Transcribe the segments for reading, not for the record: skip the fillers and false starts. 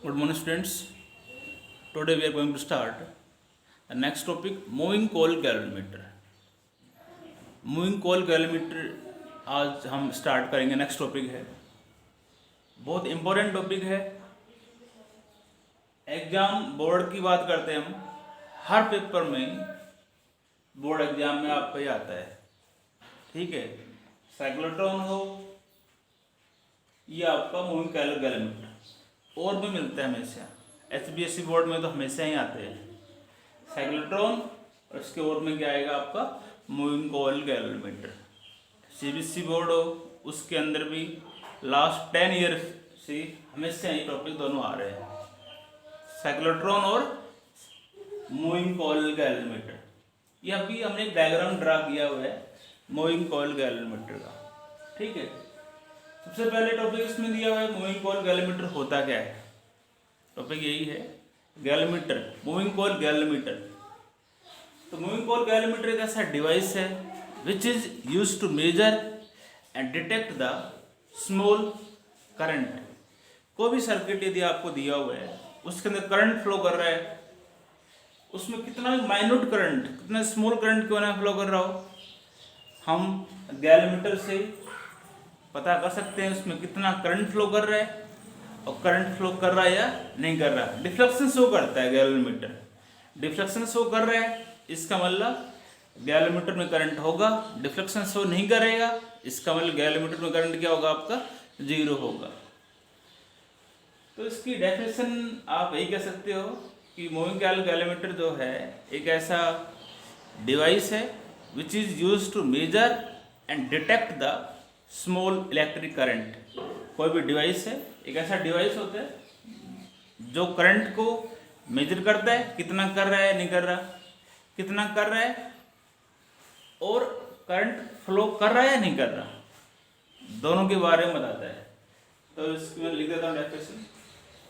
Good morning, students. Today we are going to start the next topic, moving coil galvanometer. Moving coil galvanometer आज हम start करेंगे. Next topic है, बहुत important topic है. Exam board की बात करते हैं हम. हर पेपर में बोर्ड एग्जाम में आपका ही आता है. ठीक है, साइक्लोट्रॉन हो या आपका मूविंग कोयल गैलोमीटर, और भी मिलते हैं हमेशा. HBSC बोर्ड में तो हमेशा ही आते हैं साइक्लोट्रॉन, और इसके और में क्या आएगा आपका moving coil galvanometer. CBSE board हो उसके अंदर भी लास्ट 10 ईयर से हमेशा ही टॉपिक दोनों आ रहे हैं, साइक्लोट्रॉन और मूविंग कोयल गैलोमीटर. ये अभी हमने एक डायग्राम ड्रा किया हुआ है मूविंग कोयल गैलोमीटर का. ठीक है, सबसे पहले टॉपिक इसमें दिया हुआ है मूविंग कोयल गैलोमीटर होता क्या है. टॉपिक यही है, गैलोमीटर, मूविंग कोयल गैलोमीटर. तो मूविंग कोयल गैलोमीटर एक ऐसा डिवाइस है which is use to measure and detect the small current. कोई भी सर्किट यदि आपको दिया हुआ है, उसके अंदर करंट फ्लो कर रहा है, उसमें कितना माइन्यूट करंट, कितना स्मॉल करंट क्यों ना फ्लो कर रहा हो, हम गैलोमीटर से पता कर सकते हैं उसमें कितना करंट फ्लो कर रहा है, और करंट फ्लो कर रहा है या नहीं कर रहा. डिफ्लेक्शन शो करता है गैलोमीटर, डिफ्लेक्शन शो कर रहा है, इसका मतलब गैलोमीटर में करंट होगा. डिफ्लेक्शन शो नहीं करेगा, इसका मतलब गैलोमीटर में करंट क्या होगा, आपका जीरो होगा. तो इसकी डेफिनेशन आप यही कह सकते हो कि मूविंग कोयल गैलोमीटर जो है एक ऐसा डिवाइस है which is use to measure and detect the small electric current. कोई भी डिवाइस है, एक ऐसा डिवाइस होता है जो करंट को मेजर करता है, कितना कर रहा है, नहीं कर रहा, कितना कर रहा है, और करंट फ्लो कर रहा है या नहीं कर रहा, दोनों के बारे में बताता है. तो इसको मैं लिख देता हूँ definition.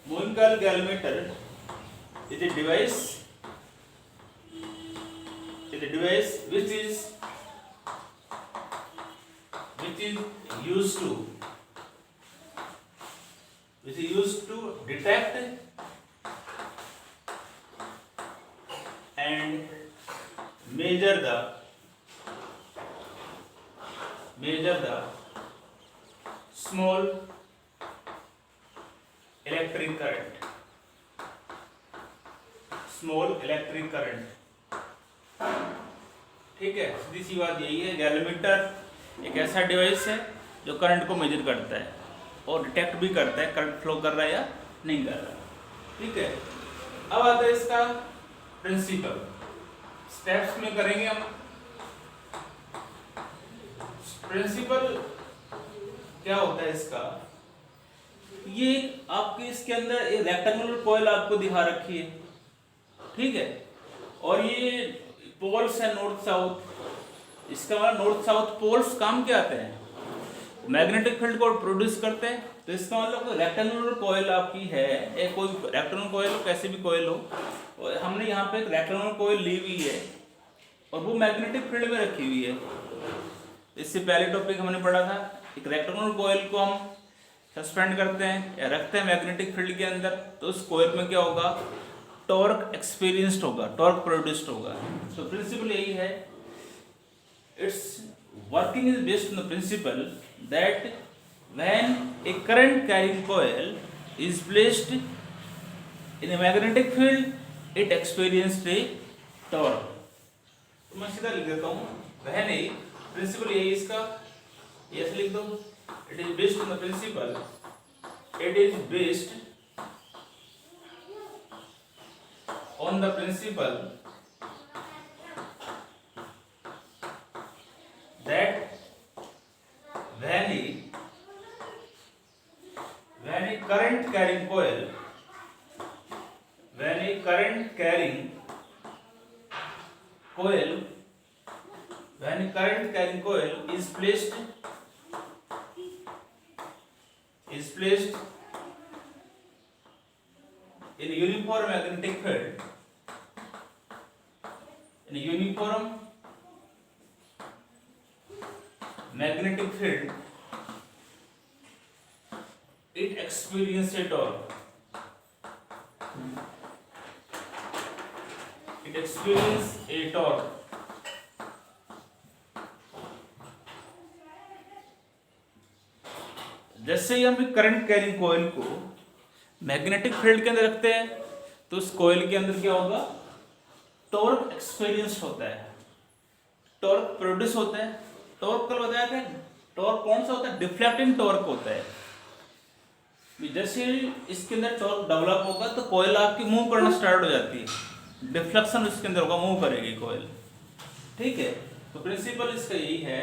Moving coil galvanometer is a device which is used to detect and measure the small electric current. ठीक है, सीधी सी बात यही है. गैलोमीटर एक ऐसा डिवाइस है जो करंट को मेजर करता है और डिटेक्ट भी करता है करंट फ्लो कर रहा है या नहीं कर रहा. ठीक है, अब आता है इसका प्रिंसिपल. स्टेप्स में करेंगे हम. प्रिंसिपल क्या होता है इसका, ये आपके इसके अंदर एक रेक्टेंगुलर कॉइल आपको दिखा रखी है. ठीक है, और ये पोल्स है नॉर्थ साउथ. इसका मतलब नॉर्थ साउथ पोल्स काम क्या आते हैं, मैग्नेटिक फील्ड को प्रोड्यूस करते हैं. तो इसका मतलब रेक्टेंगुलर कॉइल आपकी है, एक कोई रेक्टेंगुलर कॉइल हो, कैसे भी कॉइल हो, और हमने यहाँ पे एक रेक्टेंगुलर कॉइल ली हुई है और वो मैग्नेटिक फील्ड में रखी हुई है. इससे पहले टॉपिक हमने पढ़ा था, एक रेक्टेंगुलर कॉइल को हम सस्पेंड करते हैं या रखते हैं मैग्नेटिक फील्ड के अंदर, तो उस कॉइल में क्या होगा, टॉर्क एक्सपीरियंस्ड होगा, टॉर्क प्रोड्यूस्ड होगा. तो प्रिंसिपल यही है. It's working is based on the principal that when A current carrying coil is placed in a magnetic field it experienced A torque. तो मैं सीधा लिख देता हूँ, व्हेन ए प्रिंसिपल यही इसका, ऐसे लिख दो. It is based on the principle, it is based on the principle that when a current carrying coil is placed in a uniform magnetic field, it experiences a torque. It experience A torque. जैसे ही हम current carrying coil को magnetic field के अंदर रखते हैं तो उस coil के अंदर क्या होगा, टॉर्क एक्सपीरियंस होता है, टॉर्क प्रोड्यूस होता है। टॉर्क कल बताया था, टॉर्क कौन सा होता है, डिफ्लेक्टिंग टॉर्क होता है। जैसे ही इसके अंदर टॉर्क डेवलप होगा तो कॉइल आपकी मूव करना स्टार्ट हो जाती है, डिफ्लेक्शन इसके अंदर होगा, मूव करेगी कॉइल। ठीक है, तो प्रिंसिपल इसका यही है,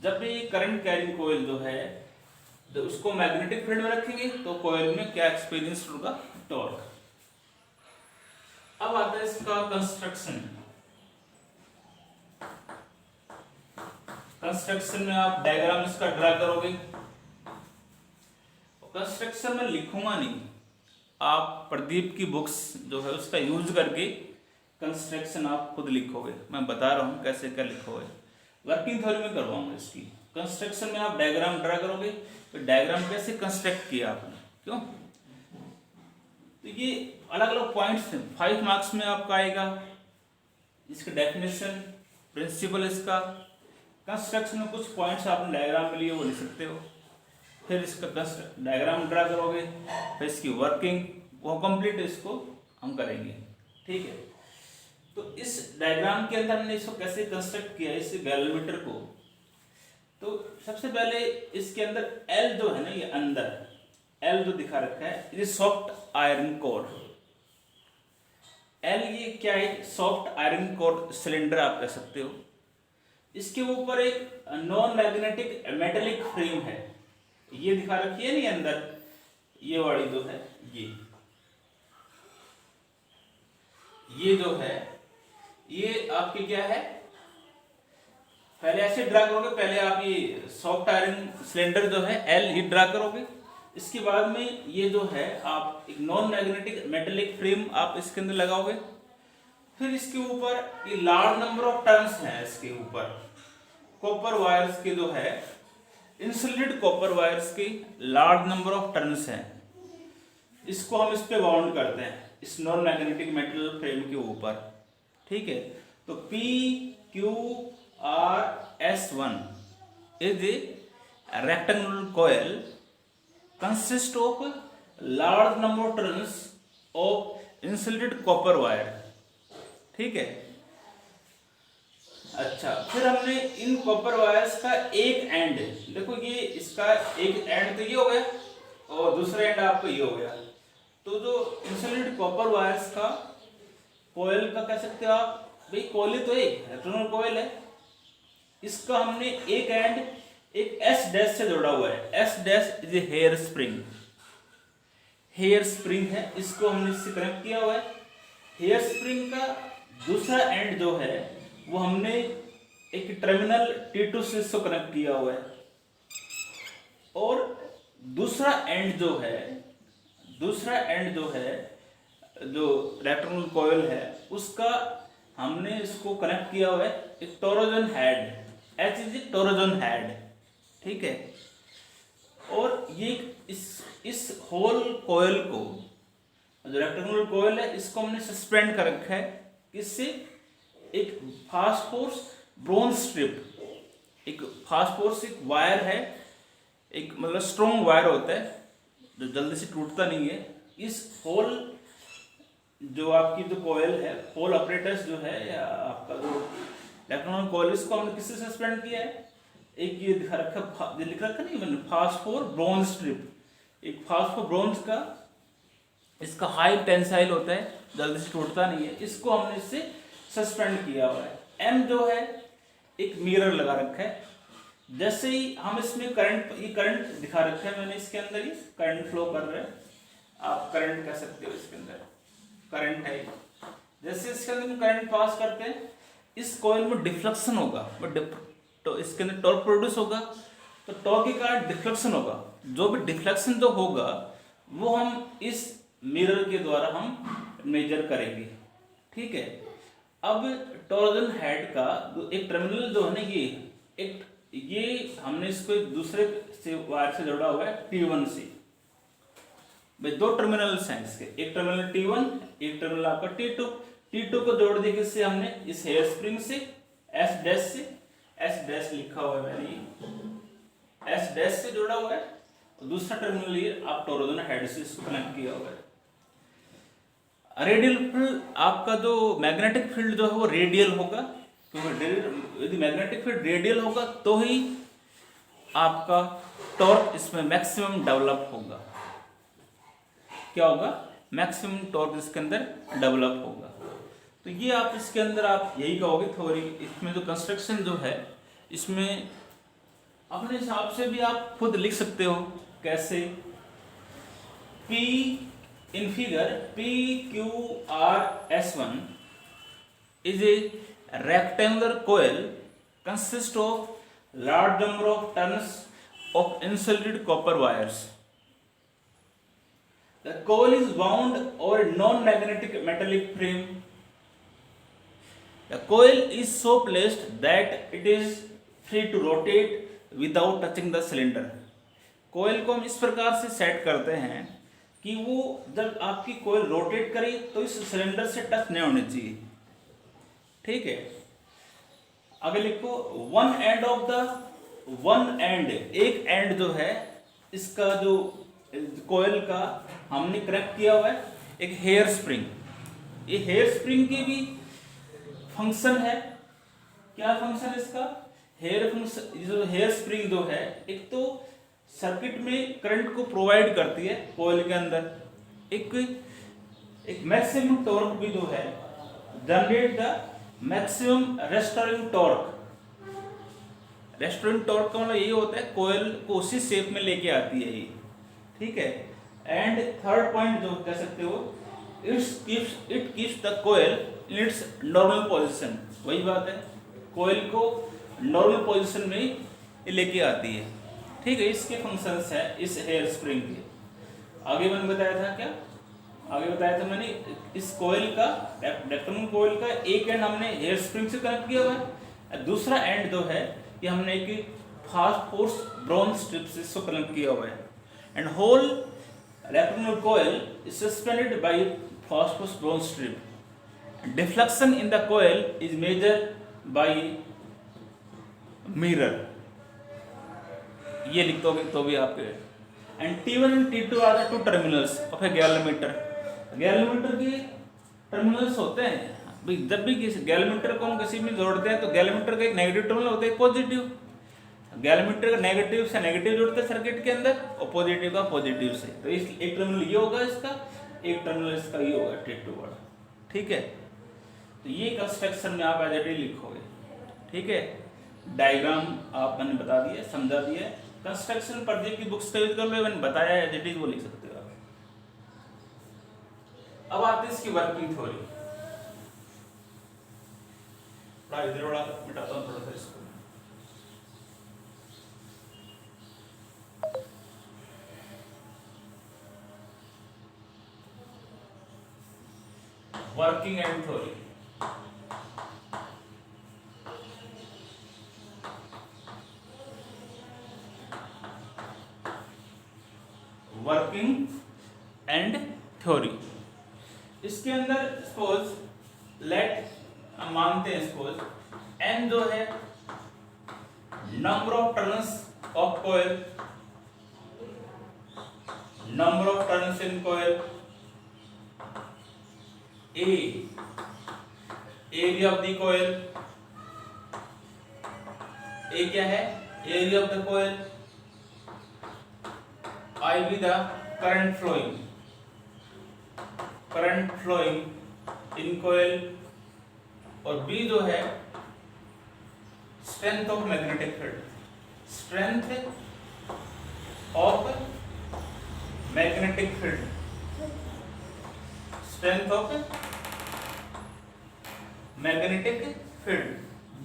जब भी करंट कैरिंग कॉइल जो है तो उसको मैग्नेटिक फील्ड में रखेंगे तो कॉइल में क्या एक्सपीरियंस होगा, टॉर्क। अब आता है इसका कंस्ट्रक्शन। कंस्ट्रक्शन में आप डायग्राम इसका ड्रा करोगे। कंस्ट्रक्शन में लिखूंगा नहीं, आप प्रदीप की बुक्स जो है उसका यूज करके कंस्ट्रक्शन आप खुद लिखोगे। मैं बता रहा हूं कैसे क्या लिखोगे, वर्किंग थ्योरी में करवाऊंगा इसकी। कंस्ट्रक्शन में आप डायग्राम ड्रा करोगे, तो डायग्राम कैसे कंस्ट्रक्ट किया आपने, क्यों, तो ये अलग अलग पॉइंट्स हैं, 5 मार्क्स में आपका आएगा। इसका डेफिनेशन, प्रिंसिपल इसका, कंस्ट्रक्शन में कुछ पॉइंट्स आपने डायग्राम में लिए वो लिख सकते हो। फिर इसका डायग्राम ड्रा करोगे, फिर इसकी वर्किंग, वो कंप्लीट इसको हम करेंगे। ठीक है, तो इस डायग्राम के अंदर हमने इसको कैसे कंस्ट्रक्ट किया इस गैल्वेनोमीटर को। तो सबसे पहले इसके अंदर एल जो है ना, ये अंदर एल जो दिखा रखा है, ये सॉफ्ट आयरन कोर। एल ये क्या है, सॉफ्ट आयरन कोर सिलेंडर आप कह सकते हो। इसके ऊपर एक नॉन मैग्नेटिक मेटेलिक फ्रेम है, ये दिखा रखी है नहीं अंदर, ये वाली जो है, ये जो है ये आपकी क्या है, पहले ऐसे ड्रा करोगे, पहले आप ये सॉफ्ट आयरन सिलेंडर जो है एल ये ड्रा करोगे। इसके बाद में ये जो है आप एक नॉन मैग्नेटिक मेटेलिक फ्रेम आप इसके अंदर लगाओगे। फिर इसके ऊपर ये लार्ज नंबर ऑफ टर्न्स हैं, इसके ऊपर कॉपर वायर्स के जो है, इंसुलेटेड कॉपर वायर्स की लार्ज नंबर ऑफ टर्न्स हैं। इसको हम इस पे बाउंड करते हैं इस नॉन मैग्नेटिक मेटल फ्रेम के ऊपर। ठीक है, तो PQRS1 is a rectangular coil consist of large number of turns of insulated copper wire। ठीक है, अच्छा, फिर हमने इन कॉपर वायर्स का एक एंड, देखो ये इसका एक एंड तो ये हो गया और दूसरा एंड आपका ये हो गया। तो जो इंसुलेटेड कॉपर वायर्स का कॉइल का कह सकते हो आप, भाई कॉइल तो एक इलेक्ट्रॉन कॉइल है, इसका हमने एक एंड एक एस डैश से जोड़ा हुआ है। S dash is a hair spring, hair spring है, इसको हमने इससे कनेक्ट किया हुआ है। हेयर स्प्रिंग का दूसरा एंड जो है वो हमने एक टर्मिनल T2 से इसको कनेक्ट किया हुआ है, और दूसरा एंड जो है जो इलेक्ट्रॉन कॉइल है उसका हमने इसको कनेक्ट किया हुआ है एक टोरोजन हेड, H इज टोरोजन हेड। ठीक है, और ये इस होल कॉइल को, जो इलेक्ट्रॉन कॉइल है, इसको हमने सस्पेंड कर रखा है किससे, एक फास्फोरस ब्रोंज स्ट्रिप, एक फास्फोरस एक वायर है, एक मतलब स्ट्रॉन्ग वायर होता है जो जल्दी से टूटता नहीं है। इस होल जो आपकी जो कॉइल है, होल ऑपरेटर्स जो है, या आपका जो इलेक्ट्रॉन कॉइल, इसको हमने किससे सस्पेंड किया है, एक ये दिखा रखा, ये लिख रखा नहीं मैंने, फास्फोर ब्रोंज स्ट्रिप, एक फास्फोर ब्रोंज का, इसका हाई टेंसाइल होता है, जल्दी से टूटता नहीं है, इसको हमने इससे सस्पेंड किया हुआ है। एम जो है एक मिरर लगा रखा है, जैसे ही हम इसमें करंट, ये करंट दिखा रखा है मैंने, इसके अंदर ही करंट फ्लो कर रहा है, आप करंट कह सकते हो, इसके अंदर करंट है। जैसे इसके अंदर हम करंट पास करते हैं, इस कॉइल में डिफ्लेक्शन होगा, तो इसके अंदर टॉर्क प्रोड्यूस होगा, तो टॉर्क के कारण डिफ्लेक्शन होगा। जो भी डिफ्लेक्शन जो होगा वो हम इस मिरर के द्वारा हम मेजर करेंगे। ठीक है, अब टोरोजन हेड का एक टर्मिनल जो है ना, ये हमने इसको दूसरे से वायर से जोड़ा हुआ है T1 से। भाई दो टर्मिनल्स हैं इसके, एक टर्मिनल T1, एक टर्मिनल आपका T2। T2 को जोड़ दिया किससे हमने, इस हेयर स्प्रिंग से, S डैश से, S डैश लिखा हुआ है मैंने, S डैश से जोड़ा हुआ है। और दूसरा टर्मिनल ये आप टोरोजन हेड से इसको कनेक्ट किया हुआ है। रेडियल फील्ड, आपका जो मैग्नेटिक फील्ड जो है वो रेडियल होगा, क्योंकि यदि मैग्नेटिक फील्ड रेडियल होगा तो ही आपका टॉर्क इसमें मैक्सिमम डेवलप होगा। क्या होगा, मैक्सिमम टॉर्क इसके अंदर डेवलप होगा। तो ये आप इसके अंदर आप यही कहोगे थ्योरी, इसमें जो कंस्ट्रक्शन जो है इसमें अपने हिसाब से भी आप खुद लिख सकते हो। कैसे, P in figure PQRS1 is a rectangular coil consist of large number of turns of insulated copper wires. The coil is wound over a non-magnetic metallic frame. The coil is so placed that it is free to rotate without touching the cylinder. कोयल को हम इस प्रकार से set करते हैं कि वो जब आपकी कोयल रोटेट करे तो इस सिलेंडर से टच नहीं होनी चाहिए। ठीक है, आगे लिखो, वन एंड, एक एंड जो है इसका जो कोयल का हमने कनेक्ट किया हुआ है एक हेयर स्प्रिंग। ये हेयर स्प्रिंग की भी फंक्शन है। क्या फंक्शन इसका, हेयर फंक्शन, जो हेयर स्प्रिंग जो है एक तो सर्किट में करंट को प्रोवाइड करती है कोयल के अंदर, एक मैक्सिमम टॉर्क भी जो है, generate the maximum restoring torque. Restoring torque का मतलब यही होता है कोयल को उसी शेप में लेके आती है ये। ठीक है, एंड थर्ड पॉइंट जो कह सकते हो, it keeps the coil in its normal position. वही बात है, कोयल को नॉर्मल पोजीशन में ये लेके आती है। ठीक है, इसके फंक्शंस है इस हेयर स्प्रिंग के। आगे मैंने बताया था, क्या आगे बताया था मैंने, इस कोयल का, रेक्टेंगुलर कोयल का एक एंड हमने हेयर स्प्रिंग से कनेक्ट किया हुआ है, दूसरा एंड जो है कि हमने एक फास्फोरस ब्रॉन्ज स्ट्रिप से इसको कनेक्ट किया हुआ है। And whole rectangular coil is suspended by phosphorus bronze strip. Deflection in the coil is measured by mirror. ये लिख दोगे तो भी आपके। And T1 and T2 are the two terminals of a galvanometer. Galvanometer के टर्मिनल्स होते हैं, जब भी गैलोमीटर को हम किसी में जोड़ते हैं तो गैलोमीटर का एक नेगेटिव टर्मिनल होता है, पॉजिटिव। गैलोमीटर का नेगेटिव से नेगेटिव जोड़ते हैं सर्किट के अंदर, और पॉजिटिव का पॉजिटिव से। तो इस एक टर्मिनल ये होगा इसका, एक टर्मिनल इसका ये होगा T2 वाला। ठीक है, तो ये कंस्ट्रक्शन में आप एज इट इज लिखोगे। ठीक है, डायग्राम आप मैंने बता दिया, समझा दिया। कंस्ट्रक्शन प्रदीप की बुक्स का यूज कर लो, मैंने बताया एज इट इज वो लिख सकते हो आप। अब आते हैं इसकी वर्किंग थ्योरी। इधर वाला मिटाता हूं थोड़ा सा इसको। Working and theory. Working and theory, इसके अंदर सपोज लेट हम मानते हैं सपोज n जो है number of turns of coil, number of turns in coil, a area of the coil, a क्या है, area of the coil, I be the current flowing in coil, और B जो है strength of magnetic field, strength of magnetic field, strength of magnetic field।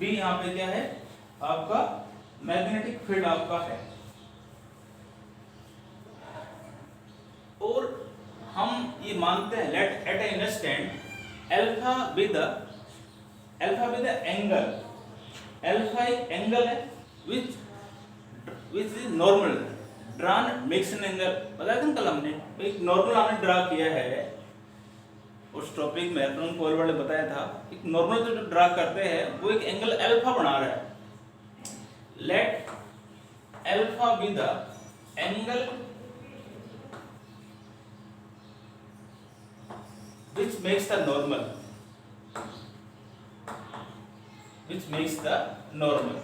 B यहाँ पे क्या है आपका, मैग्नेटिक फील्ड आपका है। और हम ये मानते हैं let at a instant alpha with angle, alpha एक एंगल है which is normal, drawn makes an angle, बताया था ना कल हमने, एक नॉर्मल हमने ड्रा किया है उस टॉपिक में, इलेक्ट्रॉन कोयल वाले बताया था, एक नॉर्मल जो ड्रा करते हैं वो एक एंगल अल्फा बना रहा है। Let alpha be the angle which makes the normal, which makes the normal।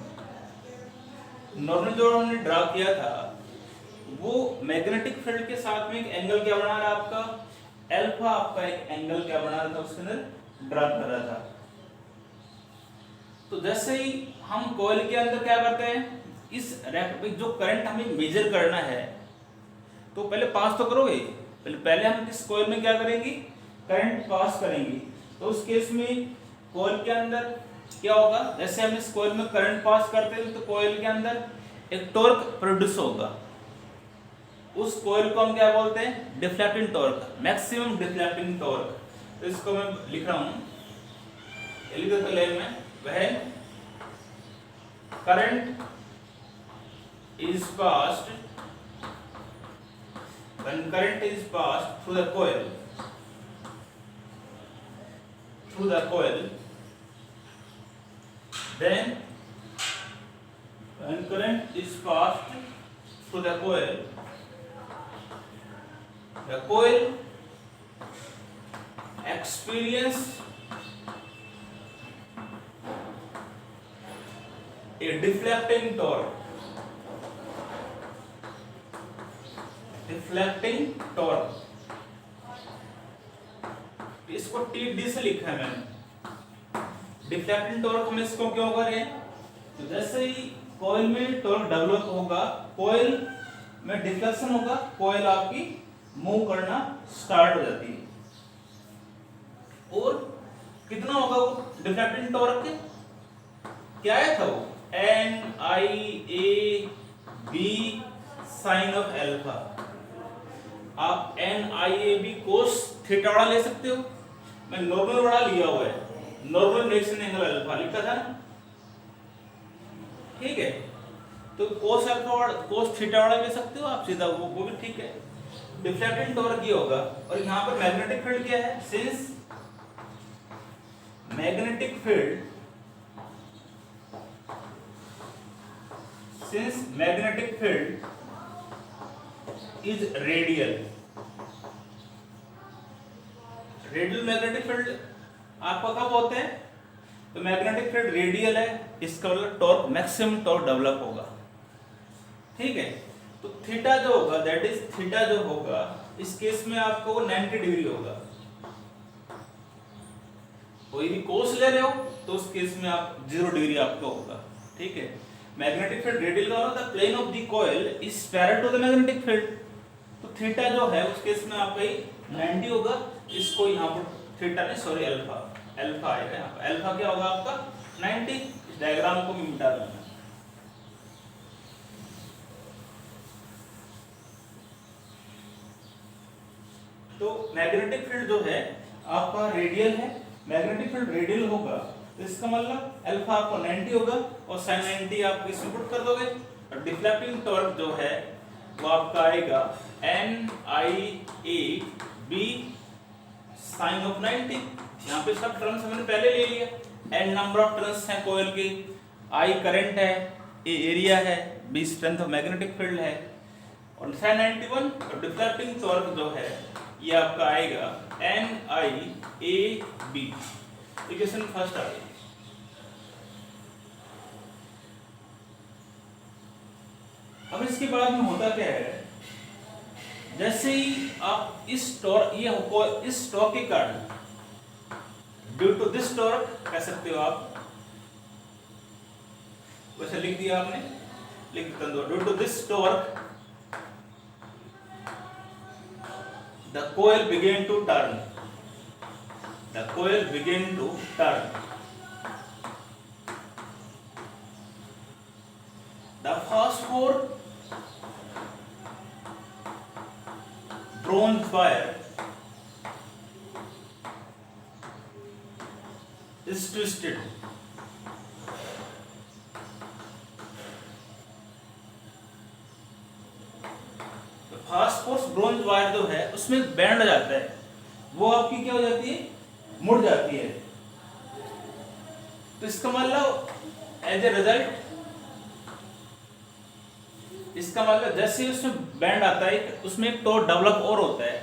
Normal जो हमने ड्रा किया था वो मैग्नेटिक फील्ड के साथ में एक एंगल क्या बना रहा है आपका, अल्फा आपका एक एंगल क्या बना रहा था, उसके अंदर ड्रा कर रहा था। तो जैसे ही हम कॉइल के अंदर क्या करते हैं, इस जो करंट हमें मेजर करना है तो पहले पास तो करोगे, पहले हम इस कॉइल में क्या करेंगे, करंट पास करेंगे। तो उस केस में कॉइल के अंदर क्या होगा, जैसे हम इस कॉइल में करंट पास करते हैं तो कॉइल के अंदर एक टॉर्क प्रोड्यूस होगा। उस कॉइल को हम क्या बोलते हैं, deflecting torque, maximum deflecting torque. तो इसको मैं लिख रहा हूं, लिख देता हूं लाइन में, when current is passed, when current is passed through the coil, then when current is passed through the coil experience a deflecting torque, इसको TD से लिखा है मैंने। डिफ्लेक्टिंग टॉर्क हम इसको क्यों कर रहे हैं, तो जैसे ही कॉइल में टॉर्क डेवलप होगा, कॉइल में डिफ्लेक्शन होगा, कॉइल आपकी मूव करना स्टार्ट हो जाती है। और कितना होगा वो डिफ्लेक्टिंग टॉर्क, क्या आया था वो, NIAB साइन ऑफ अल्फा। आप NIAB कोस थीटा बड़ा ले सकते हो, मैं नॉर्मल बड़ा लिया हुआ है, normal makes an angle alpha लिखा था ना, ठीक है। तो कोस अल्फा और कोस थीटा बड़ा ले सकते हो आप सीधा, वो भी ठीक है। डिफ्लेक्टिंग टॉर्क ये होगा। और यहाँ पर मैग्नेटिक फील्ड क्या है, since magnetic field is radial magnetic field आपका कब होता है, तो मैग्नेटिक फील्ड रेडियल है, इसका मतलब टॉर्क, मैक्सिमम टॉर्क डेवलप होगा, ठीक है। तो थीटा जो होगा, दैट इज थीटा जो होगा, इस केस में आपको 90 डिग्री होगा। कोई भी कोस ले रहे हो तो उस केस में आप 0 डिग्री आपका होगा, ठीक है। मैग्नेटिक फील्ड रेडियल का मतलब plane of the coil is parallel to the magnetic field, तो थीटा जो है उस केस में आपका 90 होगा। इसको यहाँ पर थीटा नहीं, सॉरी अल्फा आएगा यहाँ पर, अल्फा क्या होगा आपका 90। इस डायग्राम को मैं मिटा दूंगा। तो मैग्नेटिक फील्ड जो है आपका रेडियल है, मैग्नेटिक फील्ड रेडियल होगा तो इसका मतलब अल्फा आपको 90 होगा और sin 90 आप इसमें पुट कर दोगे। और डिफ्लेक्टिंग टॉर्क जो है वो आपका आएगा NIAB साइन ऑफ 90। यहाँ पे सब टर्म्स हमने पहले ले लिया, N नंबर ऑफ टर्न्स हैं कॉइल के, I करंट है, A एरिया है, B strength of magnetic field है, और sin 91 और डिफ्लेक्टिंग टॉर्क जो है ये आपका आएगा NIAB। इक्वेशन फर्स्ट आ गई। अब इसके बाद में होता क्या है, जैसे ही आप इस टॉर्क, इस टॉर्क के कारण, ड्यू टू दिस टॉर्क कह सकते हो आप, वैसे लिख दिया आपने, लिख देता हूं, due to this torque the coil began to turn, the phosphor bronze wire is twisted, force bronze wire जो है उसमें बैंड हो जाता है, वो आपकी क्या हो जाती है, मुड़ जाती है। तो इसका मतलब एज ए रिजल्ट, इसका मतलब जैसे उसमें बैंड आता है उसमें एक टॉर्क डेवलप और होता है,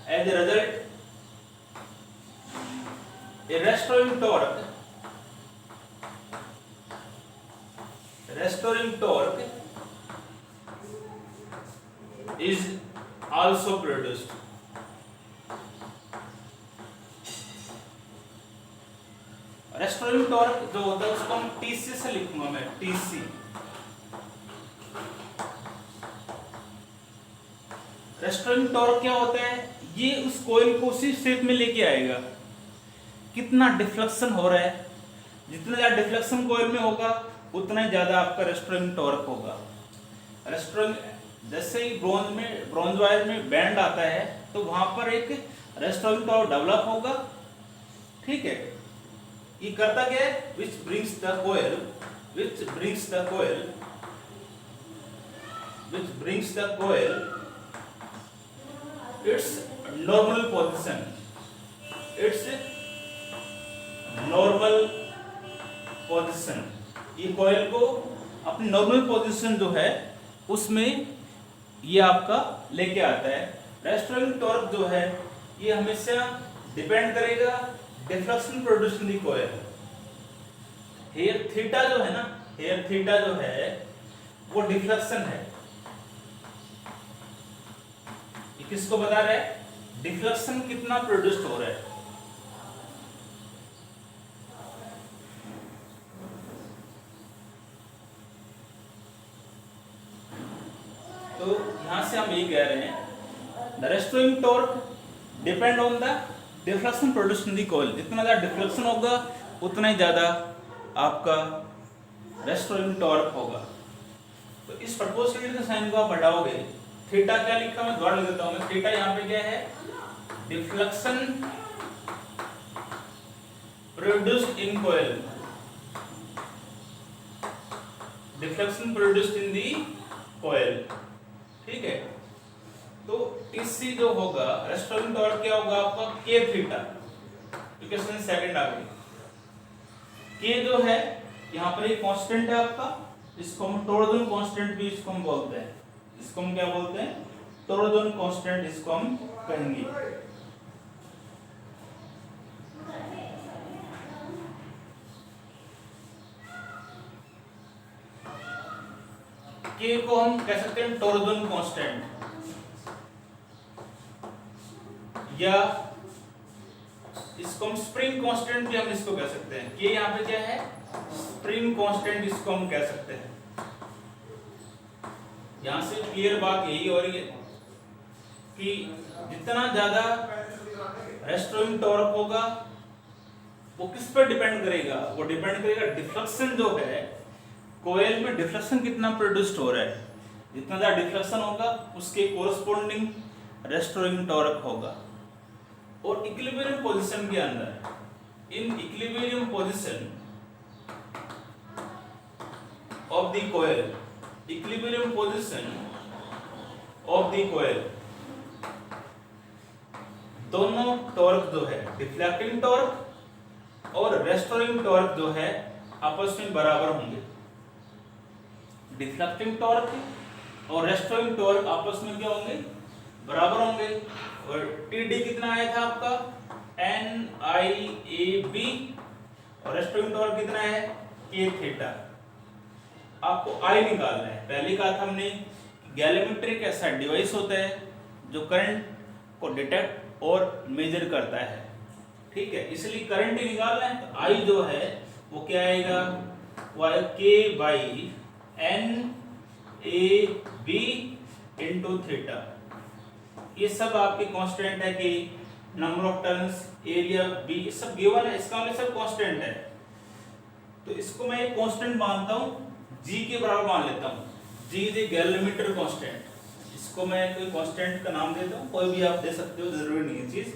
as a result a restoring torque is also produced. Restoring torque जो होता है उसको हम टीसी से लिखूंगा मैं, टीसी। रेस्टोरिंग टॉर्क क्या होता है, ये उस कॉइल को उसी शेप में लेके आएगा, कितना डिफ्लेक्शन हो रहा है, जितना ज्यादा डिफ्लेक्शन कॉइल में होगा उतना ही ज्यादा आपका रेस्टोरिंग टॉर्क होगा। रेस्टोरिंग, जैसे ही ब्रॉन्ज वायर में बैंड आता है तो वहां पर एक रेस्टोरिंग टॉर्क डेवलप होगा, ठीक है। ये करता क्या है, which brings the coil its normal position, ये कॉइल को अपनी नॉर्मल पोजीशन जो है उसमें ये आपका लेके आता है। रेस्टोरिंग टॉर्क जो है ये हमेशा डिपेंड करेगा deflection producing the coil. Here theta जो है ना, हेयर थीटा जो है वो डिफ्लेक्शन है। ये किसको बता रहा है, डिफ्लेक्शन कितना प्रोड्यूस हो रहा है। तो यहां से हम ये कह रहे हैं the restoring torque depend on the deflection produced in the coil. जितना ज्यादा डिफ्लेक्शन होगा उतना ही ज्यादा आपका रेस्टोरिंग टॉर्क होगा। तो इस प्रोपोर्शनलिटी के साइन को आप हटाओगे, थीटा क्या लिखा मैं दोबारा लिख देता हूं मैं, थीटा यहां पे क्या है, deflection produced in coil, deflection produced in the coil, ठीक है। तो टीसी जो होगा रेस्टोरिंग टॉर्क क्या होगा आपका, के थीटा। इक्वेशन सेकंड आ गई, के जो है यहाँ पर एक कांस्टेंट है आपका, इसको हम टोरडन कांस्टेंट भी इसको हम बोलते हैं, इसको हम क्या बोलते हैं, टोरडन कांस्टेंट इसको हम कहेंगे। के को हम कह सकते हैं टोरडन कांस्टेंट, या इसको हम स्प्रिंग कांस्टेंट भी हम इसको कह सकते हैं। के यहाँ पे क्या है, स्प्रिंग कांस्टेंट इसको हम कह सकते हैं। यहां से क्लियर बात यही हो रही है कि जितना ज्यादा रेस्टोरिंग टॉर्क होगा वो किस पर डिपेंड करेगा, वो डिपेंड करेगा डिफ्लेक्शन जो है कोयल में, डिफ्लेक्शन कितना प्रोड्यूस्ड हो रहा है। जितना ज्यादा डिफ्लेक्शन होगा उसके कोरस्पोंडिंग रेस्टोरिंग टॉर्क होगा। और इक्विलिब्रियम पोजीशन के अंदर, in equilibrium position of the coil, equilibrium position of the coil, दोनों टॉर्क जो है डिफ्लेक्टिंग टॉर्क और रेस्टोरिंग टॉर्क जो है आपस में बराबर होंगे। डिफ्लेक्टिंग टॉर्क और रेस्टोरिंग टॉर्क आपस में क्या होंगे, बराबर होंगे। और टीडी कितना आया था आपका, NIAB, और रेस्टोरिंग टॉर्क कितना है, K थीटा। आपको I निकालना है। पहले कहा था हमने गैलोमीटर एक ऐसा डिवाइस होता है जो करंट को डिटेक्ट और मेजर करता है, ठीक है, इसलिए करंट ही निकालना है। तो I जो है वो क्या आएगा, K by NAB into theta. ये सब आपके कांस्टेंट है कि number of turns, area B, सब गिवन है, इसका मतलब सब कांस्टेंट है। तो इसको मैं एक कांस्टेंट मानता हूं, जी के बराबर मान लेता हूं। जी इज ए गैलोमीटर कांस्टेंट। इसको मैं कोई कांस्टेंट का नाम देता हूं, कोई भी आप दे सकते हो, जरूरी नहीं है चीज।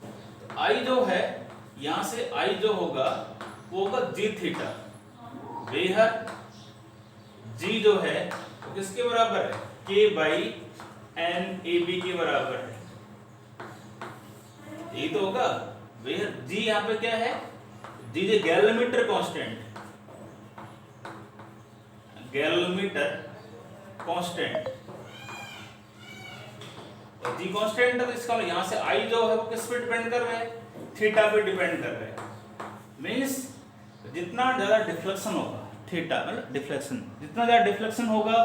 तो आई जो है यहां से आई जो होगा वो होगा जी थीटा, वेहर जी जो है वो किसके बराबर है, के बाई एन ए बी के बराबर है, यही तो होगा भैया। जी यहाँ पे क्या है, जी जो गैलोमीटर कांस्टेंट, गैलोमीटर कांस्टेंट, और जी कांस्टेंट है तो इसका मतलब यहाँ से आई जो है वो किस पे डिपेंड कर रहा है, थीटा पे डिपेंड कर रहा है। मीन्स जितना ज्यादा डिफ्लेक्शन होगा, थीटा मतलब डिफ्लेक्शन, जितना ज्यादा डिफ्लेक्शन होगा,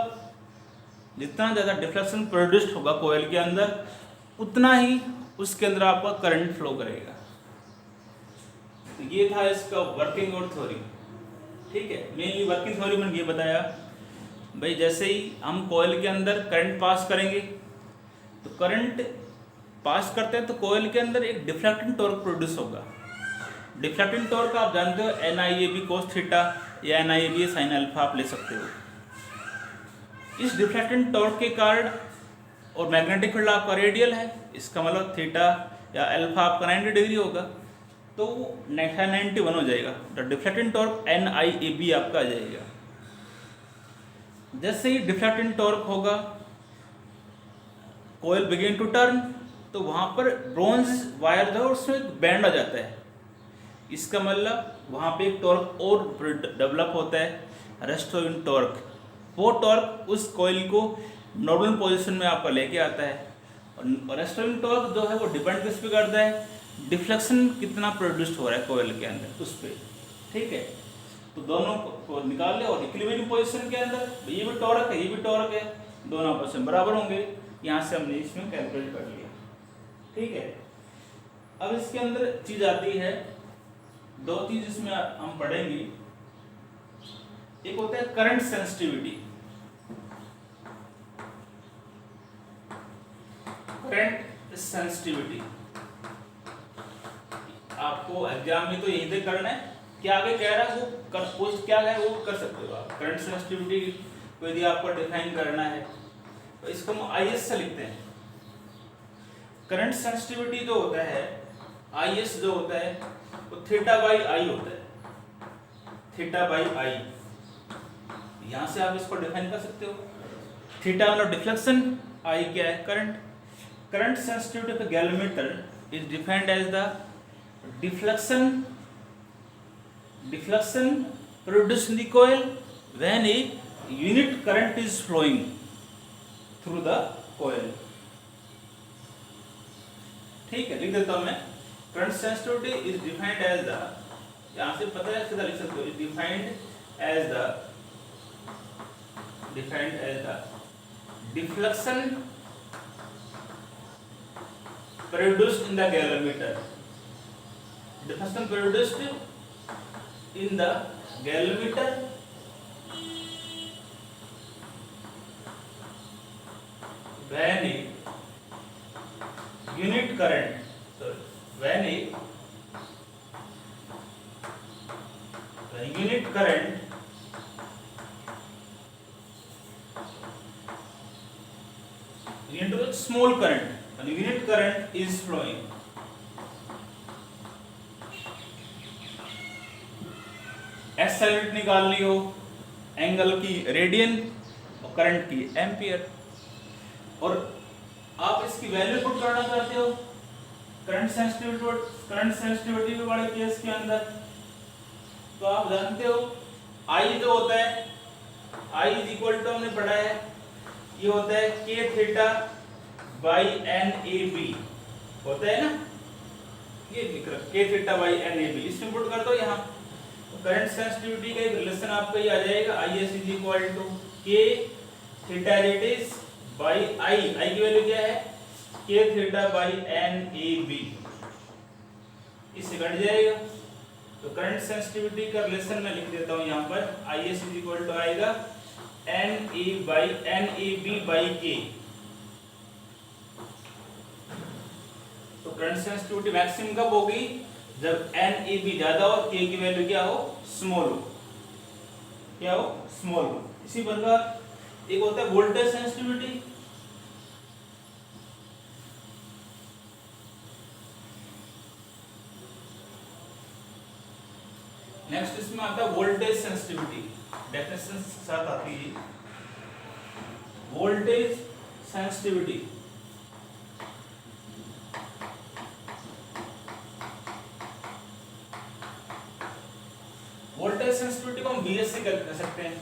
जितना ज्यादा डिफ्लेक्शन प्रोड्यूस्ड होगा कोयल के अंदर, उतना ही उसके अंदर आपका करंट फ्लो करेगा। तो ये था इसका वर्किंग और थ्योरी। ठीक है, मेनली वर्किंग थ्योरी मैंने ये बताया भाई, जैसे ही हम कॉइल के अंदर करंट पास करेंगे, तो करंट पास करते हैं तो कॉइल के अंदर एक डिफ्लेक्टिंग टॉर्क प्रोड्यूस होगा। डिफ्लेक्टिंग टॉर्क आप जानते हो N I A B cos theta या N I A B sine alpha आप ले सकते हो। इस डिफ्लेक्टिंग टॉर्क के कारण, और मैग्नेटिक फील्ड आपका रेडियल है, इसका मतलब थीटा या अल्फा आपका 90 डिग्री होगा, तो 91 हो जाएगा। तो deflecting torque N I A B आपका आ जाएगा। जैसे ही डिफ्लेक्टिंग टॉर्क होगा, कोयल बिगिन टू टर्न, तो वहां पर ब्रोंज वायर जो है उसमें बैंड आ जाता है। इसका मतलब वहां पे एक टॉर्क और डेवलप होता है, रेस्टोरिंग टॉर्क। वो टॉर्क उस कॉइल को नॉर्मल पोजीशन में आपका लेके आता है। और रेस्टोरिंग टॉर्क जो है वो डिपेंड किस पे करता है, डिफ्लेक्शन कितना प्रोड्यूस्ड हो रहा है कोयल के अंदर उस पर। ठीक है, तो दोनों को निकाल ले, और इक्विलिब्रियम पोजीशन के अंदर ये भी टॉर्क है, ये भी टॉर्क है, दोनों आपस में बराबर होंगे। यहाँ से हमने इसमें कैलकुलेट कर लिया। ठीक है, अब इसके अंदर चीज आती है, दो चीज इसमें हम पढ़ेंगे। एक होता है करंट सेंसिटिविटी। करंट सेंसिटिविटी आपको एग्जाम में तो यही से करना है, क्या आगे कह रहा है वो पोस्ट क्या है वो कर सकते हो आप। करंट सेंसिटिविटी को यदि आपको डिफाइन करना है तो इसको हम आईएस से लिखते हैं। करंट सेंसिटिविटी जो होता है, आईएस जो होता है वो थीटा बाई आई होता है, थीटा बाई आई। यहां से आप इसको डिफाइन कर सकते हो। थीटा मतलब डिफ्लेक्शन, आई क्या है current. Current sensitivity of a gallimitter is defined as the deflection produced in the coil when a unit current is flowing through the coil। ठीक है, लिख देता हूं मैं। Current sensitivity is defined as the, यहां से पता है सीधा लिख सकते हो, is defined as the deflection produced in the galvanometer, deflection produced in the galvanometer when a unit current, when a unit current into a small current, when unit current is flowing, SI unit निकालनी हो, angle की radian और current की ampere, और आप इसकी value put करना चाहते हो करंट सेंसिटिविटी के बड़े केस के अंदर, तो आप जानते हो I जो होता है, I इज इक्वल टू हमने पढ़ा है, ये होता है k theta by N A B होता है ना, ये लिख रहा k theta by N A B, इसमें पुट कर दो यहाँ। तो करंट सेंसिटिविटी का एक रिलेशन आपका ये आ जाएगा, I S is equal to k theta radius by I की वैल्यू क्या है k theta by N A B, इससे कट जाएगा। तो करंट सेंसिटिविटी का रिलेशन मैं लिख देता हूँ यहाँ पर, I S is equal to आएगा N A B by K. तो करंट सेंसिटिविटी मैक्सिमम कब होगी, जब एन ए बी ज्यादा हो, के की वैल्यू क्या हो, स्मॉल हो, क्या हो, स्मॉल हो। इसी प्रकार एक होता है वोल्टेज सेंसिटिविटी। नेक्स्ट इसमें आता है वोल्टेज सेंसिटिविटी, डेफिनेशन के साथ आती है। वोल्टेज सेंसिटिविटी, वोल्टेज सेंसिटिविटी को हम VS से कर सकते हैं।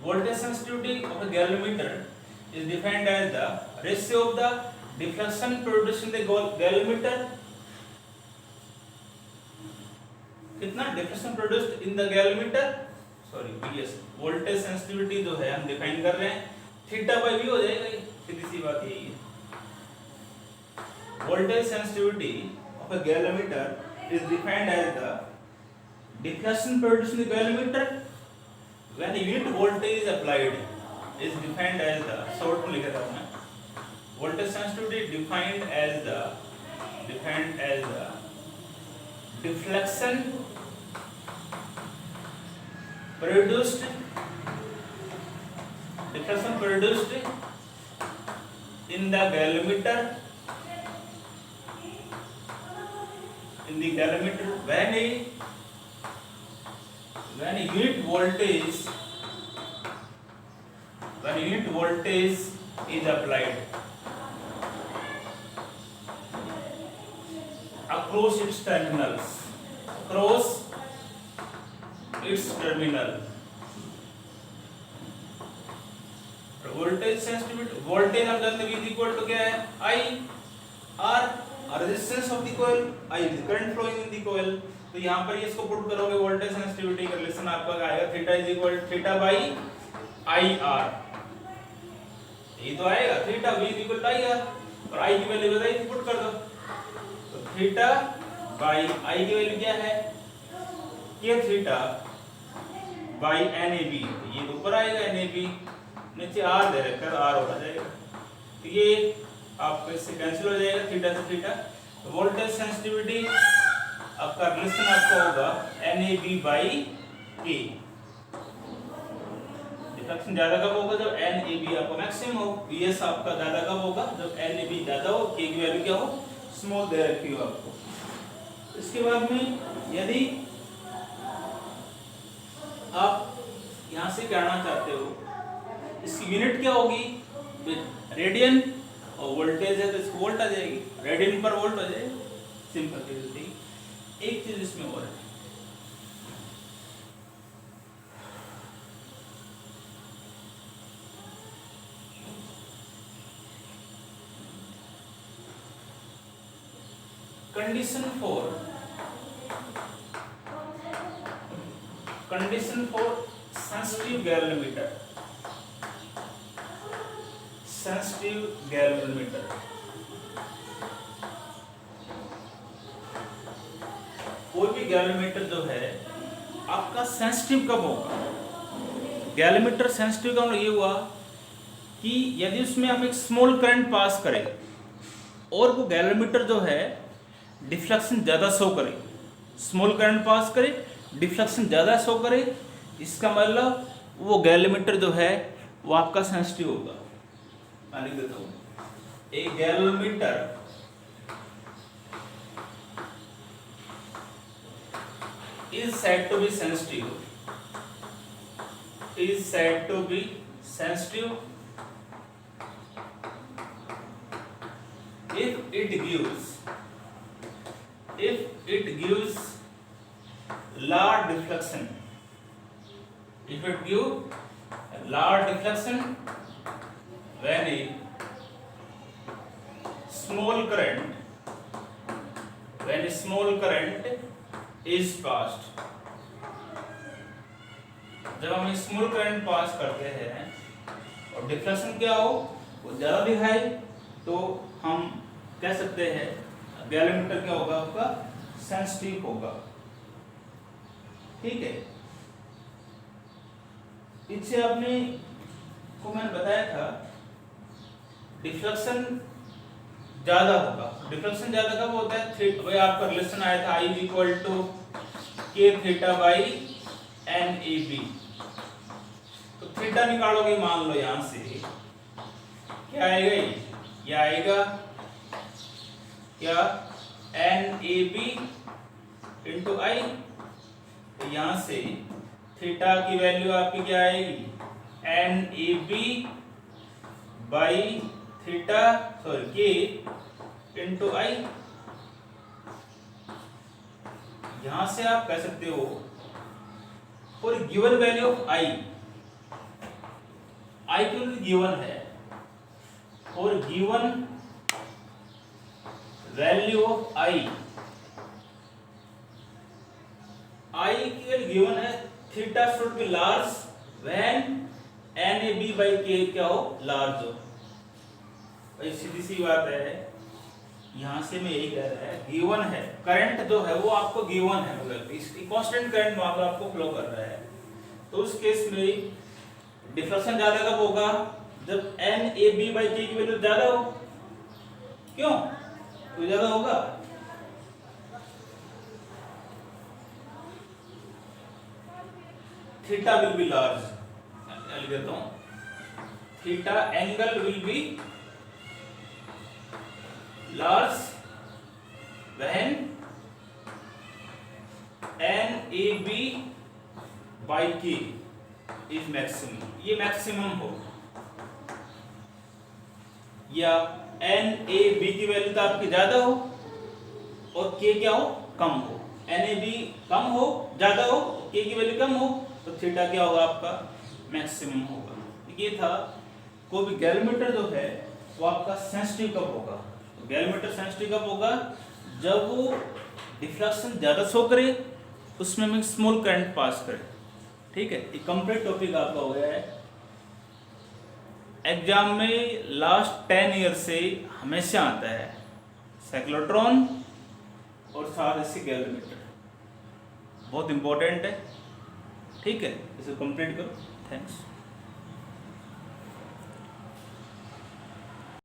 Voltage sensitivity of a galvanometer is defined as the ratio of the deflection produced in the galvanometer, कितना deflection produced in the galvanometer, sorry VS। Voltage sensitivity जो है हम डिफाइन कर रहे हैं थीटा बाई V हो जाएगा, सीधी सी बात यही है। Voltage sensitivity of a galvanometer is defined as the deflection produced in the galvanometer when unit voltage is applied is defined as the short में लिखा था मैं, voltage sensitivity defined as the deflection produced in the galvanometer when unit voltage is applied across its terminal, voltage sensitivity, voltage हम जानते हैं V equal to क्या है I R, resistance of the coil I is current flowing in the coil. तो यहाँ पर ये इसको पुट करोगे वोल्टेज सेंसिटिविटी का रिलेशन आपका आएगा theta is equal theta by I R, ये तो आएगा theta V is equal to I R, और I की वैल्यू बताइए पुट कर दो, तो थीटा बाई I की वैल्यू क्या है के थीटा बाई NAB, ये ऊपर आएगा NAB, नीचे R दे रखा है R हो जाएगा, तो ये आपको इससे कैंसिल हो जाएगा थीटा से थीटा। तो वोल्टेज सेंसिटिविटी आपका रिलेशन आपका होगा NAB बाई K। डिफ्लेक्शन ज्यादा कब होगा जब NAB आपका मैक्सिमम हो, VS आपका ज्यादा कब होगा जब NAB ज्यादा हो, K की वैल्यू क्या हो स्मॉल दे रखी हो आपको। इसके बाद में यदि आप यहां से कहना चाहते हो इसकी यूनिट क्या होगी रेडियन, और वोल्टेज है तो इसको वोल्ट आ जाएगी, रेडियन पर वोल्ट हो जाएगी, सिंपल चीज थी। एक चीज इसमें और है, कंडीशन फॉर सेंसिटिव गैल्वेनोमीटर, कोई भी गैल्वेनोमीटर जो है आपका सेंसिटिव कब होगा, गैल्वेनोमीटर सेंसिटिव का मतलब ये हुआ कि यदि उसमें हम एक स्मॉल करंट पास करें और वो गैल्वेनोमीटर जो है डिफ्लेक्शन ज़्यादा शो करे, स्मॉल करंट पास करे डिफ्लेक्शन ज़्यादा शो करे, इसका मतलब वो गैल्वेनोमीटर जो है वो आपका सेंसिटिव होगा। मैं लिख देता हूँ, ए galvanometer is said to be sensitive, if it gives large deflection, when a small current is passed, जब हम स्मॉल करंट पास करते हैं और डिफ्लेक्शन क्या हो वो ज्यादा दिखाए तो हम कह सकते हैं गैल्वेनोमीटर क्या होगा आपका सेंसिटिव होगा। ठीक है, इससे आपने को मैंने बताया था डिफ्लेक्शन ज्यादा होगा, डिफ्लेक्शन ज्यादा कब होता है, भाई आपका रिलेशन आया था I इक्वल टू के थीटा बाई NAB, तो थीटा निकालोगे मान लो यहां से क्या आएगा, ये आएगा क्या NAB इंटू I, तो यहां से थीटा की वैल्यू आपकी क्या आएगी NAB by theta sorry K into I. यहां से आप कह सकते हो for given value of I क्योंकि गिवन है, और गिवन वैल्यू ऑफ आई की वैल्यू गिवन है, theta should be large when N A B by K क्या हो, लार्ज हो। भाई सीधी सी बात है, यहां से मैं यही कह रहा है, गिवन है करंट जो है वो आपको गिवन है, मतलब इसकी कांस्टेंट करंट मान लो आपको फ्लो कर रहा है, तो उस केस में डिफ्लेक्शन ज्यादा कब होगा, जब एन ए बी बाई के की वैल्यू ज्यादा हो। क्यों तो ज्यादा होगा, थीटा विल बी लार्ज, लिख देता हूं, theta angle will be large when N A B by K is maximum, ये मैक्सिमम हो, या एन ए बी की वैल्यू तो आपकी ज्यादा हो और के क्या हो, कम हो, एन ए बी कम हो ज्यादा हो, के की वैल्यू कम हो, तो थीटा क्या होगा आपका, मैक्सिमम होगा। ये था कोई भी गैलोमीटर जो है वो आपका सेंसिटिव कब होगा, तो गैलोमीटर सेंसिटिव कब होगा, जब वो डिफ्लेक्शन ज्यादा शो करे, उसमें में स्मॉल करंट पास करे। ठीक है, ये कंप्लीट टॉपिक आपका हो गया है। एग्जाम में लास्ट 10 ईयर से हमेशा आता है साइक्लोट्रॉन और साथ इससे गैलोमीटर, बहुत इंपॉर्टेंट है। ठीक है, इसे कंप्लीट करो। थैंक्स।